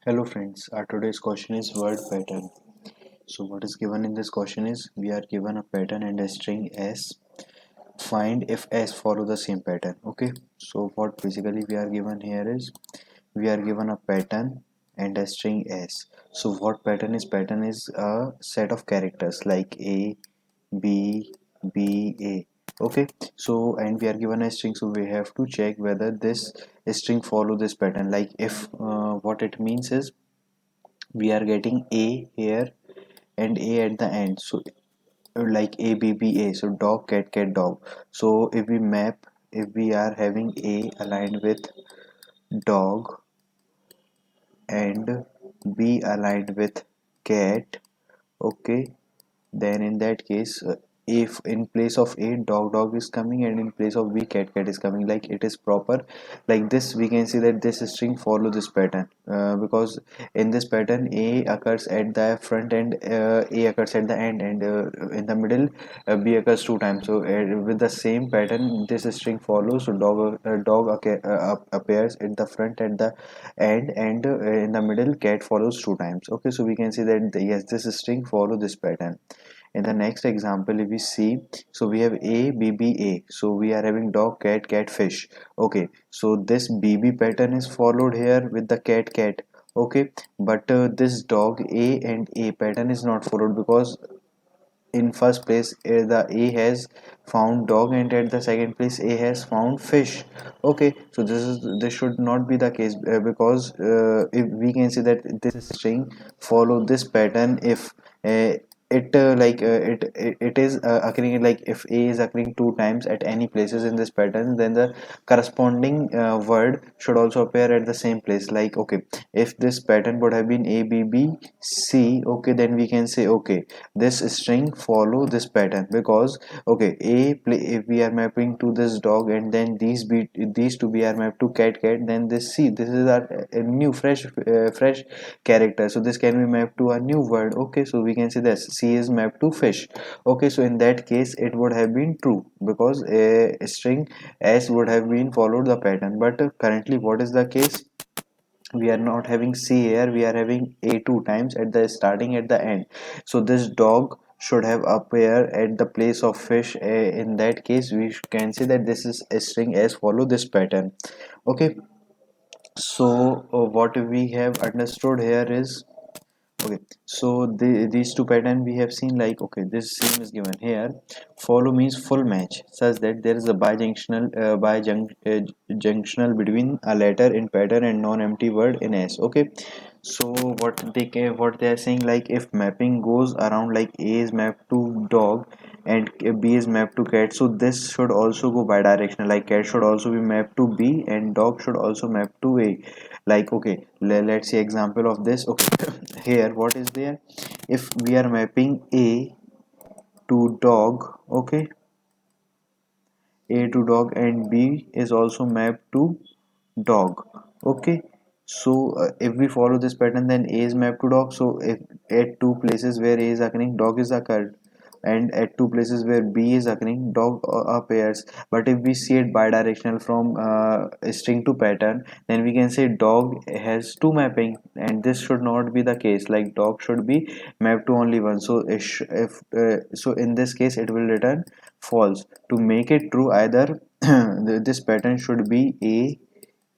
Hello friends, our today's question is word pattern. So what is given in this question is we are given a pattern and a string s. Find if s follow the same pattern. Okay, so what basically we are given here is we are given a pattern and a string s. So what pattern is? Pattern is a set of characters like a, b, b, a. Okay, so and we are given a string, so we have to check whether this string follow this pattern. Like if what it means is we are getting a here and a at the end, so like a b b a, so dog cat cat dog. So if we map, if we are having a aligned with dog and b aligned with cat, okay, then in that case, if in place of a dog dog is coming and in place of b cat cat is coming, like it is proper like this, we can see that this string follow this pattern, because in this pattern a occurs at the front end, a occurs at the end, and in the middle b occurs two times. So with the same pattern this string follows. So dog appears at the front at the end, and in the middle cat follows two times. Okay, so we can see that yes, this string follow this pattern. In the next example, if we see, so we have a b b a, so we are having dog cat cat fish. Okay, so this bb pattern is followed here with the cat cat. Okay, but this dog a and a pattern is not followed, because in first place the a has found dog, and at the second place a has found fish. Okay, so this should not be the case, because if we can see that this string follow this pattern if it is occurring, like if a is occurring two times at any places in this pattern, then the corresponding word should also appear at the same place. Like okay, if this pattern would have been a b b c, okay, then we can say okay, this string follow this pattern, because okay, if we are mapping to this dog, and then these two we are mapped to cat cat, then this c, this is our a new fresh character, so this can be mapped to a new word. Okay, so we can say this c is mapped to fish. Okay, so in that case it would have been true, because a string s would have been followed the pattern. But currently what is the case? We are not having c here, we are having a two times at the starting, at the end. So this dog should have appear at the place of fish. In that case we can say that this is a string s follow this pattern. Okay, so what we have understood here is okay, so these two pattern we have seen, like okay, this same is given here. Follow means full match, such that there is a junctional between a letter in pattern and non-empty word in s. Okay, so what they are saying, like if mapping goes around, like a is mapped to dog and b is mapped to cat, so this should also go bidirectional, like cat should also be mapped to b and dog should also map to a. Like okay, let's see example of this. Okay, here what is there, if we are mapping a to dog, okay, a to dog and b is also mapped to dog. Okay, so if we follow this pattern, then a is mapped to dog. So if at two places where a is occurring, dog is occurred, and at two places where b is occurring, dog appears. But if we see it bidirectional from string to pattern, then we can say dog has two mapping, and this should not be the case. Like dog should be mapped to only one. So if so in this case it will return false. To make it true, either this pattern should be a,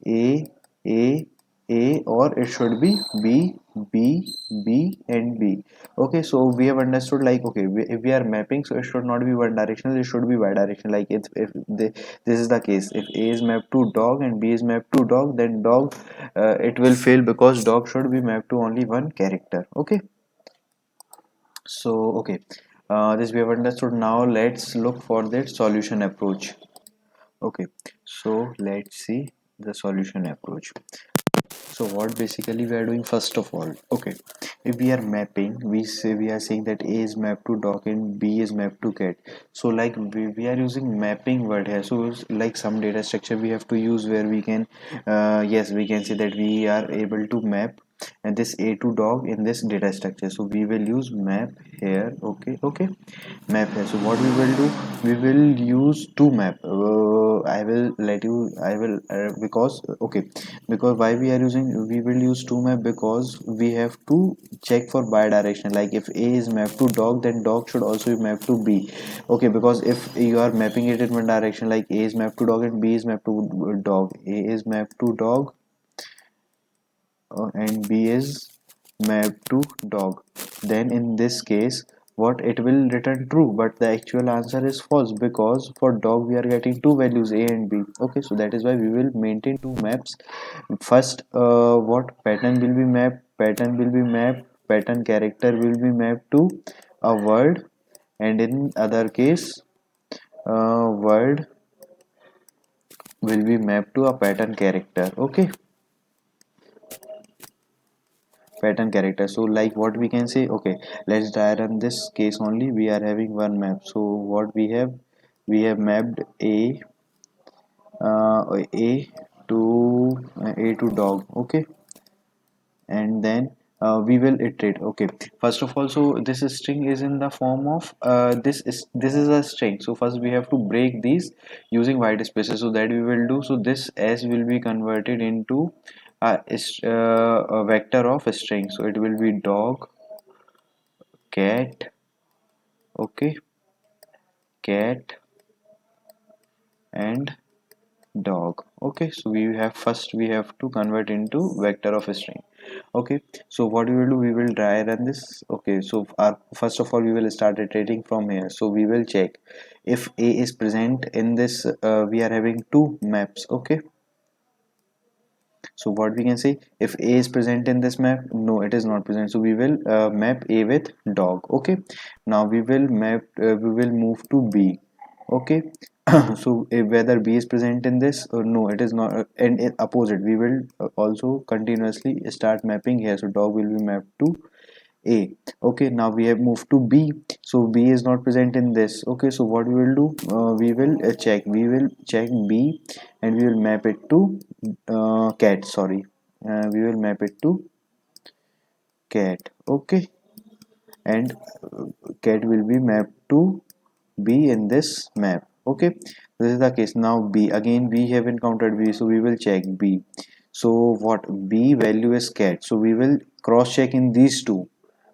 A, A, or it should be B, B, B, and B. Okay, so we have understood, like okay, if we are mapping, so it should not be one directional, it should be bidirectional. Like if this is the case, if A is mapped to dog and B is mapped to dog, then dog it will fail, because dog should be mapped to only one character. Okay, so okay, this we have understood. Now let's look for the solution approach. Okay, so let's see the solution approach. So what basically we are doing, first of all, okay, if we are mapping, we are saying that a is mapped to dog and b is mapped to cat. So like we are using mapping word here, so like some data structure we have to use, where we can yes, we can say that we are able to map this a to dog in this data structure. So we will use map here. Okay, map here. So what we will do, we will use two map. I will let you, I will because okay, because why we are using, we will use two map, because we have to check for bidirectional. Like if a is mapped to dog, then dog should also be mapped to b. Okay, because if you are mapping it in one direction, like a is mapped to dog and b is mapped to dog, a is mapped to dog and b is mapped to dog, then in this case what it will return true, but the actual answer is false, because for dog we are getting two values a and b. Okay, so that is why we will maintain two maps. First, what pattern will be mapped, pattern character will be mapped to a word, and in other case word will be mapped to a pattern character. Okay, pattern character. So like what we can say, okay, let's try run this case only. We are having one map. So what we have, we have mapped a to a to dog. Okay, and then we will iterate. Okay, first of all, so this string is in the form of this is a string. So first we have to break these using white spaces, so that we will do. So this s will be converted into a vector of a string. So it will be dog, cat. Okay, cat and dog. Okay, so we have, first we have to convert into vector of a string. Okay, so what we will do, we will try run this. Okay, so our, first of all we will start iterating from here. So we will check if a is present in this, we are having two maps. Okay, so what we can say, if a is present in this map, no it is not present, so we will map a with dog. Okay, now we will map, we will move to b. Okay, so if whether b is present in this or no it is not, and in opposite we will also continuously start mapping here. So dog will be mapped to a. Okay, now we have moved to b. So b is not present in this. Okay, so what we will do, we will check b, and we will map it to cat. Sorry, we will map it to cat. Okay, and cat will be mapped to b in this map. Okay, this is the case. Now b, again we have encountered b, so we will check b. So what, b value is cat, so we will cross check in these two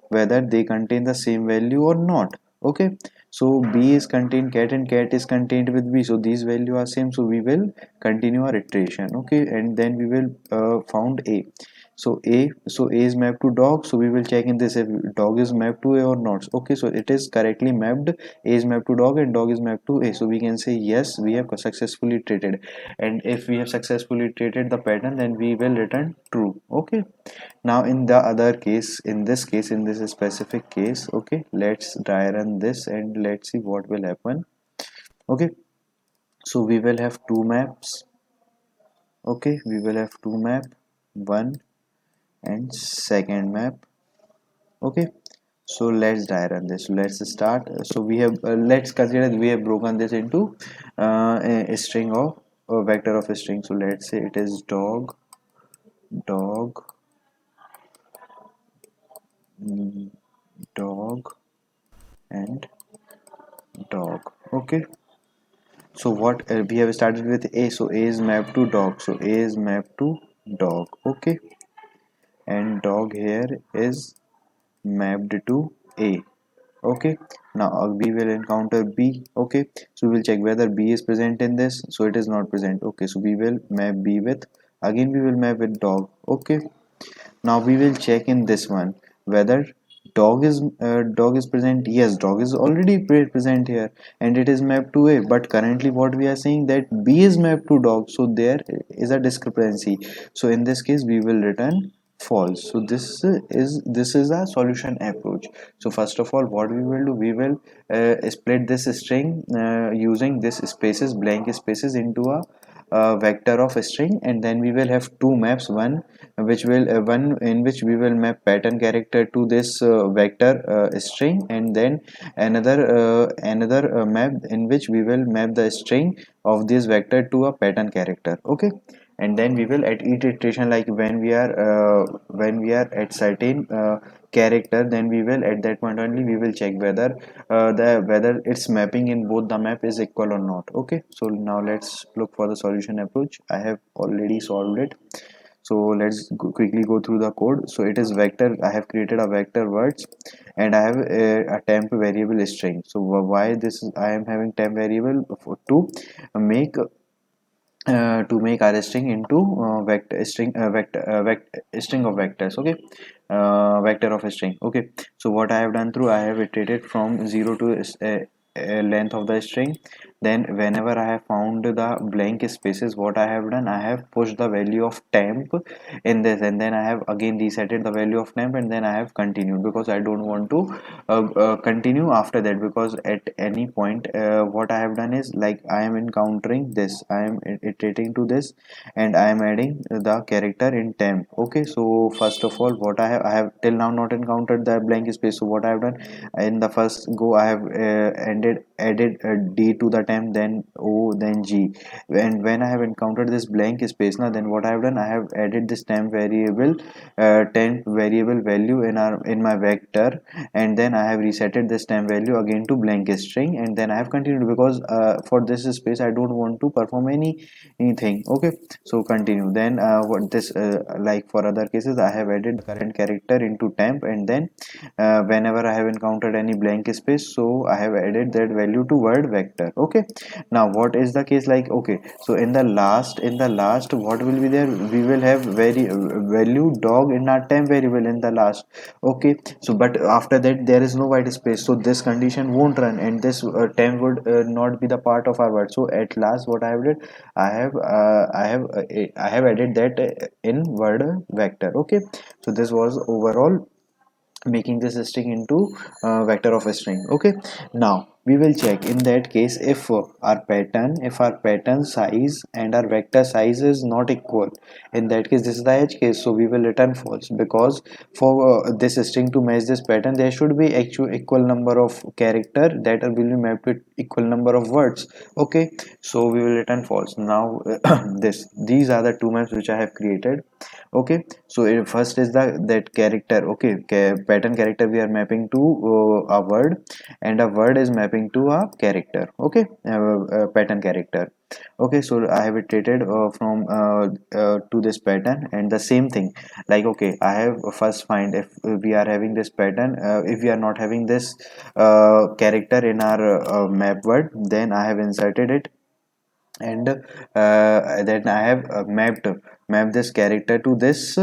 whether they contain the same value or not. Okay, so b is contained cat and cat is contained with b, so these value are same, so we will continue our iteration. Okay, and then we will found a. So a is mapped to dog, so we will check in this if dog is mapped to a or not. Okay, so it is correctly mapped, a is mapped to dog and dog is mapped to a, so we can say yes, we have successfully iterated. And if we have successfully iterated the pattern, then we will return true. Okay, now in the other case, in this case, in this specific case, okay, let's try run this and let's see what will happen. Okay, so we will have two maps. Okay, we will have two map, one and second map. Okay, so let's try run this. Let's start. So we have let's consider we have broken this into a string of a vector of a string. So let's say it is dog, dog, mm, dog and dog. Okay, so what we have started with a, so a is mapped to dog, so a is mapped to dog. Okay, and dog here is mapped to a. Okay, now we will encounter b. Okay, so we will check whether b is present in this, so it is not present. Okay, so we will map b with, again we will map with dog. Okay, now we will check in this one whether dog is present. Yes, dog is already present here and it is mapped to a, but currently what we are saying that b is mapped to dog, so there is a discrepancy. So in this case we will return false. So this is a solution approach. So first of all what we will do, we will split this string using this spaces, blank spaces, into a vector of a string, and then we will have two maps, one in which we will map pattern character to this vector string, and then another map in which we will map the string of this vector to a pattern character. Okay, and then we will at each iteration, like when we are at certain character, then we will at that point only we will check whether the whether its mapping in both the map is equal or not. Okay, so now let's look for the solution approach. I have already solved it, so let's quickly go through the code. So it is vector. I have created a vector words, and I have a temp variable string. So why this is, I am having temp variable make to make our string into vector string string of vectors. Okay, vector of a string. Okay, so what I have done through, I have iterated from 0 to length of the string. Then whenever I have found the blank spaces, what I have done, I have pushed the value of temp in this, and then I have again resetted the value of temp, and then I have continued because I don't want to continue after that, because at any point what I have done is, like, I am encountering this, I am iterating to this, and I am adding the character in temp. Okay, so first of all, what I have till now not encountered the blank space. So what I have done, in the first go, I have added D to the temp, then O, then G, and when I have encountered this blank space now, then what I have done, I have added this temp variable value in my vector, and then I have resetted this temp value again to blank string, and then I have continued because for this space I don't want to perform anything. Okay, so continue. Then what this like for other cases, I have added the current character into temp, and then whenever I have encountered any blank space, so I have added that value to word vector. Okay, now what is the case, like, okay, so in the last what will be there, we will have value dog in our temp variable in the last. Okay, so but after that there is no white space, so this condition won't run, and this temp would not be the part of our word. So at last what I have did, I have added that in word vector. Okay, so this was overall making this string into vector of a string. Okay, now we will check in that case if our pattern size and our vector size is not equal. In that case, this is the edge case, so we will return false, because for this string to match this pattern, there should be actual equal number of character that will be mapped with equal number of words. Okay, so we will return false. Now these are the two maps which I have created. Okay, so first is the that character. Okay, pattern character we are mapping to a word, and a word is mapping to a character. Okay, pattern character. Okay, so I have iterated from to this pattern, and the same thing, like, okay, I have first find if we are having this pattern, if we are not having this character in our map word, then I have inserted it, and then I have mapped this character to this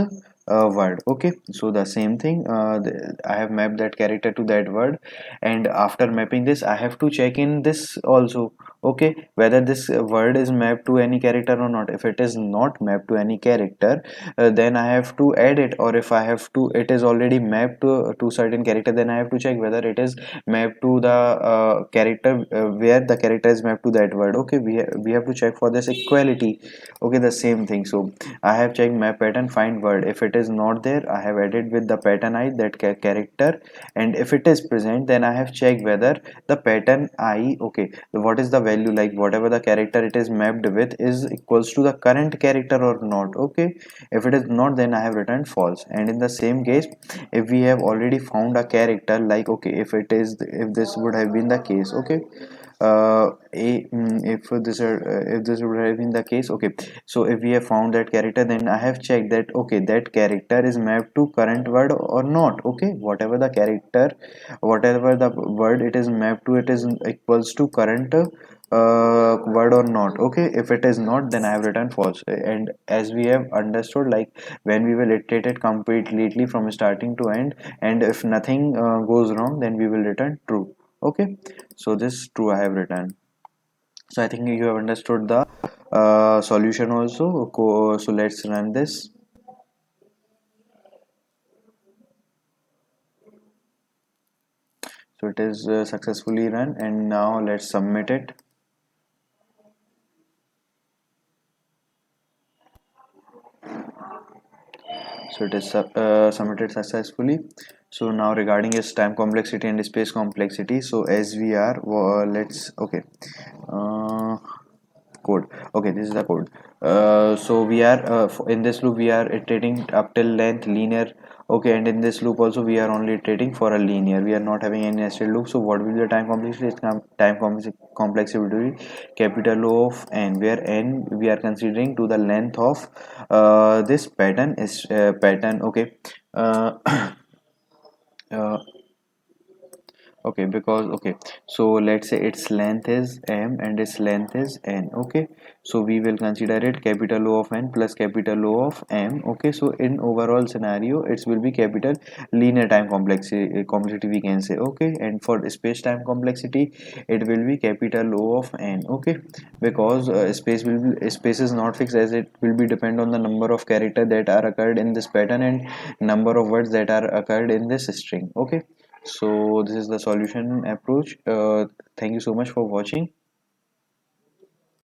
word. Okay, so the same thing, I have mapped that character to that word, and after mapping this, I have to check in this also. Okay, whether this word is mapped to any character or not. If it is not mapped to any character, then I have to add it, or if I have to, it is already mapped to certain character, then I have to check whether it is mapped to the character where the character is mapped to that word. Okay, we have to check for this equality. Okay, the same thing. So I have checked map pattern find word. If it is not there, I have added with the pattern I that character, and if it is present, then I have checked whether the pattern I, okay, what is the value, like whatever the character it is mapped with is equals to the current character or not. Okay, if it is not, then I have returned false. And in the same case, if we have already found a character, like, okay, if this would have been the case. Okay, if this would have been the case. Okay, so if we have found that character, then I have checked that, okay, that character is mapped to current word or not. Okay, whatever the word it is mapped to, it is equals to current word or not. Okay, if it is not, then I have written false. And as we have understood, like, when we will iterate it completely from starting to end, and if nothing goes wrong, then we will return true. Okay, so this true I have written. So I think you have understood the solution also. So let's run this. So it is successfully run, and now let's submit it. So it is submitted successfully. So now regarding its time complexity and space complexity, so as we are let's, okay, uh, code. Okay, this is the code. So we are in this loop we are iterating up till length linear. Okay, and in this loop also we are only iterating for a linear, we are not having any nested loop. So what will be the time complexity? Complexity will be capital O of n, where n we are considering to the length of this pattern is pattern. Okay. uh, uh, okay, because okay, so let's say its length is m and its length is n. Okay, so we will consider it capital O of n plus capital O of m. Okay, so in overall scenario it will be capital linear time complexity we can say. Okay, and for space time complexity it will be capital O of n. Okay, because space is not fixed, as it will be depend on the number of character that are occurred in this pattern and number of words that are occurred in this string. Okay, so this is the solution approach. Thank you so much for watching.